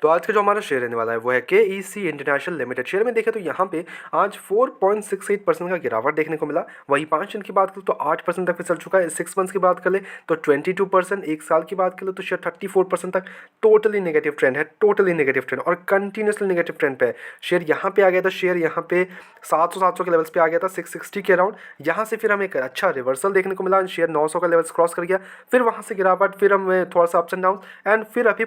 तो आज का जो हमारा शेयर रहने वाला है वो है KEC इंटरनेशनल लिमिटेड। शेयर में देखें तो यहाँ पे आज 4.68% का गिरावट देखने को मिला। वहीं 5 दिन की बात करें तो 8% तक फिसल चुका है। 6 मंथ्स की बात कर ले तो 22%, एक साल की बात कर ले तो शेयर 34% तक टोटली नेगेटिव ट्रेंड है, टोटली नेगेटिव ट्रेंड और कंटिन्यूसली नेगेटिव ट्रेंड पे है। शेयर यहाँ पे आ गया था, शेयर यहाँ पे 700 के लेवल्स पे आ गया था, 660 के अराउंड। यहाँ से फिर हमें एक अच्छा रिवर्सल देखने को मिला, शेयर 900 का लेवल्स क्रॉस कर गया, फिर वहाँ से गिरावट, फिर हमें थोड़ा सा अप्स एंड डाउन एंड फिर अभी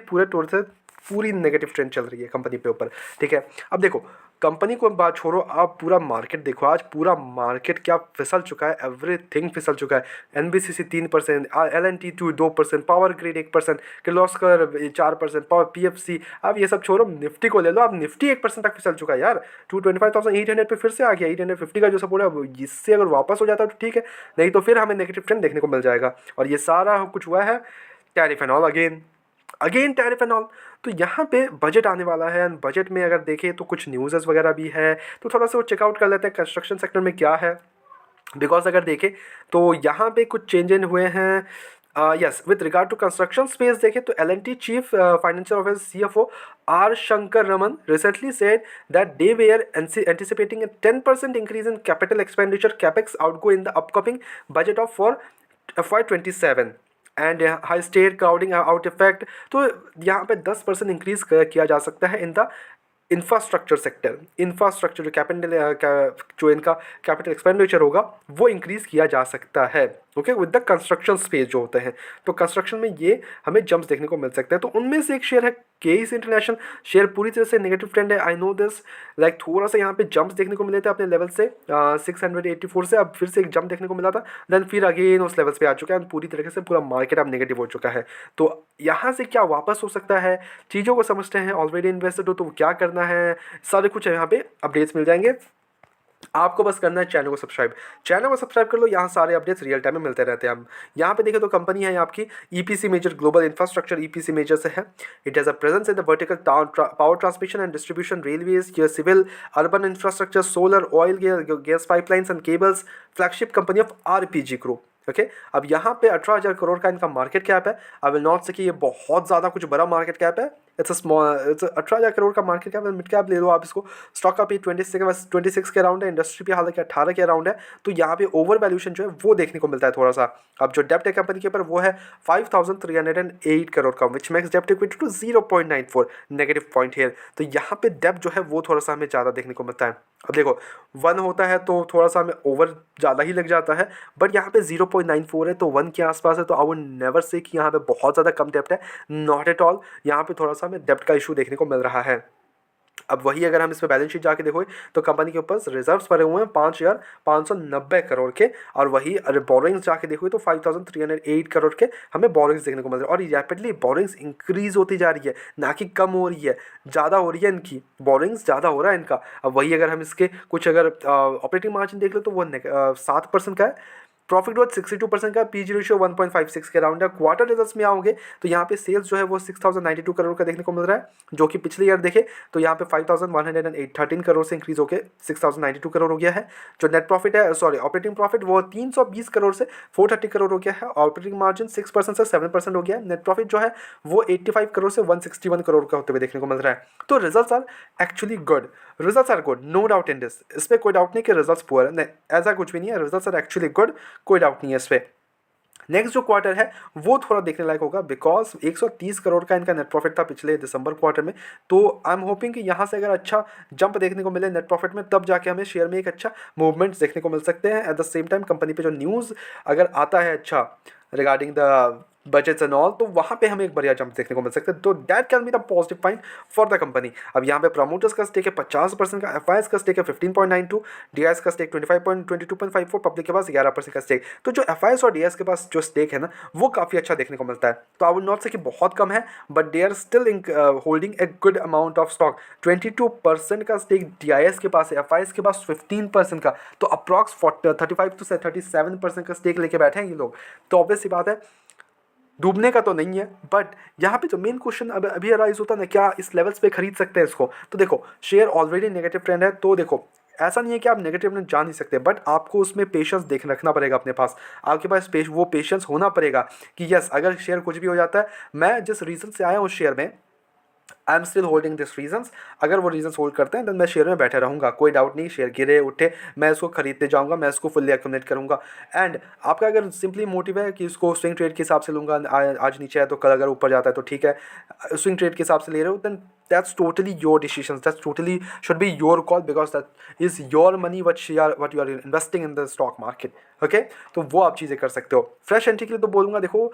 पूरी नेगेटिव ट्रेंड चल रही है कंपनी पे ऊपर। ठीक है, अब देखो कंपनी को बात छोड़ो, आप पूरा मार्केट देखो, आज पूरा मार्केट क्या फिसल चुका है, एवरीथिंग फिसल चुका है। NBCC 3%, LNT 2%, power grid 1%, Kirloskar 4%, power PFC। अब ये सब छोड़ो, निफ्टी को ले लो, अब निफ्टी 1% तक फिसल चुका है यार। 225,800 पे फिर से आ गया। 850 का जो सपोर्ट है इससे अगर वापस हो जाता है तो ठीक है, नहीं तो फिर हमें नेगेटिव ट्रेंड देखने को मिल जाएगा। और ये सारा कुछ हुआ है tariff and all, again tariff and all. तो यहाँ पे बजट आने वाला है एंड बजट में अगर देखें तो कुछ न्यूज़ वगैरह भी है, तो थोड़ा सा वो चेकआउट कर लेते हैं कंस्ट्रक्शन सेक्टर में क्या है। बिकॉज अगर देखें तो यहाँ पे कुछ चेंजेस हुए हैं। Yes, with regard to construction space देखें तो LNT chief financial officer CFO R Shankar Raman recently said that they were anticipating a 10% increase in capital expenditure capex outgo in the upcoming budget of for FY27 and high state crowding out effect. तो यहाँ पे 10% increase किया जा सकता है in the infrastructure sector. Infrastructure जो इनका capital expenditure होगा वो इंक्रीज किया जा सकता है, okay, with the construction space जो होते हैं। तो कंस्ट्रक्शन में ये हमें जंप्स देखने को मिल सकते हैं। तो उनमें से एक शेयर है KEC इंटरनेशनल। शेयर पूरी तरह से नेगेटिव ट्रेंड है, आई नो दिस। लाइक थोड़ा सा यहाँ पे जंप्स देखने को मिले थे अपने लेवल से 684 से, अब फिर से एक जंप देखने को मिला था, देन फिर अगेन उस लेवल्स पे आ चुका है। पूरी तरीके से पूरा मार्केट अब नेगेटिव हो चुका है। तो यहाँ से क्या वापस हो सकता है, चीज़ों को समझते हैं। ऑलरेडी इन्वेस्टेड हो तो क्या करना है, सारे कुछ यहाँ पे अपडेट्स मिल जाएंगे। आपको बस करना है चैनल को सब्सक्राइब कर लो, यहाँ सारे अपडेट्स रियल टाइम में मिलते रहते हैं। हम यहाँ पे देखें तो कंपनी है आपकी EPC major, global infrastructure EPC major से है। It has a presence in the vertical power transmission and distribution, railways, civil, urban infrastructure, solar, oil, gas pipelines and cables. Flagship company of RPG group. Okay, अब यहाँ पे 18,000 करोड़ का इनका market cap है। I will not से कि ये बहुत ज़्यादा कुछ बड़ा मार्केट कैप है, इट्स 18,000 करोड़ का मार्केट कैप, मिड कैप ले लो आप इसको। स्टॉक का भी 26 के अराउंड है, इंडस्ट्री भी हालांकि 18 के अराउंड है। तो यहाँ पे ओवर वैल्यूशन जो है वो देखने को मिलता है थोड़ा सा। अब जो डेप्ट है कंपनी के ऊपर वो है 5,308 करोड़ का, विच मेक्स डेप्ट equity to 0.94, negative point here. तो यहाँ पे डेप्ट जो है वो थोड़ा सा हमें ज़्यादा देखने को मिलता है। अब देखो 1 होता है तो थोड़ा सा हमें ओवर ज़्यादा ही लग जाता है, बट यहाँ पे 0.94 है तो 1 के आसपास है। तो आई वुड नेवर से कि यहाँ पे बहुत ज़्यादा कम डेप्ट है, नॉट एट ऑल। यहाँ पे थोड़ा सा हमें डेप्ट का इशू देखने को मिल रहा है। अब वही अगर हम इसमें बैलेंस शीट जाके देखो तो कंपनी के ऊपर रिजर्व्स भरे हुए हैं 5,590 करोड़ के, और वही अगर बोरिंग्स जाके देखो तो 5,308 करोड़ के हमें बोरिंग्स देखने को मिल रहे हैं। और रैपिडली बोरिंग्स इंक्रीज होती जा रही है, ना कि कम हो रही है, ज़्यादा हो रही है इनकी बोरिंग्स, ज़्यादा हो रहा है इनका। अब वही अगर हम इसके कुछ अगर ऑपरेटिंग मार्जिन देख लो तो वो 7% का है, प्रॉफिट ग्रोथ 62% का, PG रेशियो 1.56 के अराउंड है। क्वार्टर रिजल्ट्स में आओगे तो यहाँ पे सेल्स जो है वो 6,092 करोड़ का देखने को मिल रहा है, जो कि पिछले ईयर देखे तो यहाँ पे 5,113 करोड़ से इंक्रीज होकर 6,092 करोड़ हो गया है। जो नेट प्रॉफिट है, सॉरी ऑपरेटिंग प्रॉफिट, वो 320 करोड़ से 430 करोड़ हो गया है। ऑपरेटिंग मार्जिन 6% से 7% हो गया है। नेट प्रॉफिट जो है वो 85 करोड़ से 161 करोड़ का होते हुए देखने को मिल रहा है। तो results are actually good, results are good, no doubt in this. इस पर कोई डाउट नहीं कि रिजल्ट्स पुअर है, ऐसा कुछ भी नहीं है, रिजल्ट्स आर एक्चुअली गुड, कोई डाउट नहीं है इस पर। नेक्स्ट जो क्वार्टर है वो थोड़ा देखने लायक होगा, बिकॉज 130 करोड़ का इनका नेट प्रॉफिट था पिछले दिसंबर क्वार्टर में। तो आई एम होपिंग कि यहाँ से अगर अच्छा जंप देखने को मिले नेट प्रॉफिट में, तब जाके हमें शेयर में एक अच्छा मूवमेंट्स देखने को मिल सकते हैं। At the same time company पे जो न्यूज़ अगर आता है अच्छा regarding the budgets and all, तो वहाँ पे हमें एक बढ़िया जंप देखने को मिल सकता है। तो that can be the positive point for the company. अब यहाँ पे प्रमोटर्स का स्टेक है 50% का, FIS का स्टेक है 15.92, DIS का स्टेक 22.54, पब्लिक के पास 11% का स्टेक। तो जो FIS और DIS के पास जो स्टेक है ना वो काफ़ी अच्छा देखने को मिलता है। तो आई वुड नॉट से कि बहुत कम है, but they are still holding a good amount of stock. 22% का स्टेक DIS के पास है, FIS के पास 15% का, तो अप्रॉक्स 35 से 37% का स्टेक लेके बैठे हैं ये लोग। तो ऑब्वियस सी बात है डूबने का तो नहीं है, बट यहाँ पे जो मेन क्वेश्चन अब अभी अराइज होता है ना, क्या इस लेवल्स पे खरीद सकते हैं इसको। तो देखो शेयर ऑलरेडी नेगेटिव ट्रेंड है, तो देखो ऐसा नहीं है कि आप नेगेटिव में जा नहीं सकते, बट आपको उसमें पेशेंस देख रखना पड़ेगा अपने पास। आपके पास वो पेशेंस होना पड़ेगा कि यस अगर शेयर कुछ भी हो जाता है। मैं जिस रीज़न से आया हूँ शेयर में, I am still holding this reasons. अगर वो रीजंस होल्ड करते हैं तो मैं शेयर में बैठे रहूँगा, कोई डाउट नहीं। शेयर गिरे उठे मैं इसको खरीदते जाऊँगा, मैं इसको फुल्ली एक्यूमुलेट करूँगा। एंड आपका अगर सिंपली मोटिव है कि इसको स्विंग ट्रेड के हिसाब से लूँगा, आज नीचे है तो कल अगर ऊपर जाता है तो ठीक है, स्विंग ट्रेड के हिसाब से ले रहे हो, then that's totally your decisions, that's totally should be your call, because that is your money what you are investing in the stock market. Okay, तो वो आप चीज़ें कर सकते हो। फ्रेश एंट्री के लिए तो बोलूँगा देखो,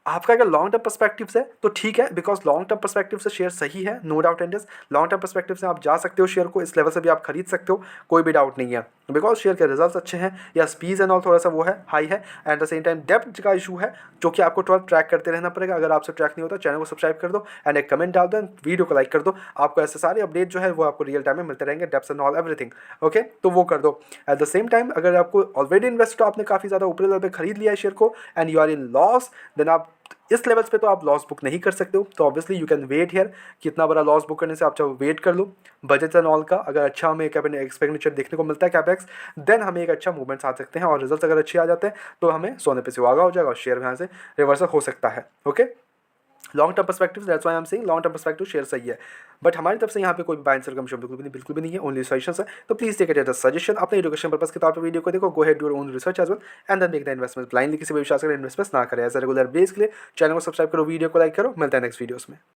आपका अगर लॉन्ग टर्म पर्सपेक्टिव से तो ठीक है, बिकॉज लॉन्ग टर्म पर्सपेक्टिव से शेयर सही है, no doubt in this. Long term perspective से आप जा सकते हो, शेयर को इस लेवल से भी आप खरीद सकते हो, कोई भी डाउट नहीं है, बिकॉज शेयर के रिजल्ट्स अच्छे हैं, या स्पीड एंड ऑल थोड़ा सा वो है हाई है। At the same time depth का इशू है जो कि आपको थोड़ा ट्रैक करते रहना पड़ेगा। अगर आपसे ट्रैक नहीं होता, चैनल को सब्सक्राइब कर दो एंड एक कमेंट डाल दो एंड वीडियो को लाइक कर दो। आपको ऐसे सारे अपडेट जो है वो आपको रियल टाइम में मिलते रहेंगे, depth and all everything. Okay, तो वो कर दो। एट द सेम टाइम अगर आपको ऑलरेडी इन्वेस्ट, आपने काफ़ी ज़्यादा ऊपरी लेवल पे खरीद लिया है शेयर को and you are in loss, then आप इस लेवल्स पे तो आप लॉस बुक नहीं कर सकते हो। तो obviously you can wait here कि इतना बड़ा लॉस बुक करने से आप चाहे वेट कर लो। बजट एंड ऑल का अगर अच्छा हमें एक्सपेंडिचर देखने को मिलता है कैपेक्स, देन हमें एक अच्छा मूवमेंट्स आ सकते हैं, और रिजल्ट अगर अच्छे आ जाते हैं तो हमें सोने पे सुहागा हो जाएगा और शेयर यहाँ से रिवर्सल हो सकता है। Okay, long term perspective, that's why I am saying long term perspective share सही है। बट हमारी तरफ से यहाँ पे कोई बाय एंड सेल का मिशन बिल्कुल भी नहीं है, ओनली सजेशंस है। तो please take it as a suggestion, अपने एजुकेशन पर्पस के तौर पे वीडियो को देखो, go ahead do your own research as well and then make the investment. Blindly किसी भी विश्वास कर इन्वेस्टमेंट ना करें। एज अ रेगुलर बेस के लिए चैनल को सब्सक्राइब करो, वीडियो को लाइक करो। मिलता है नेक्स्ट वीडियोस में।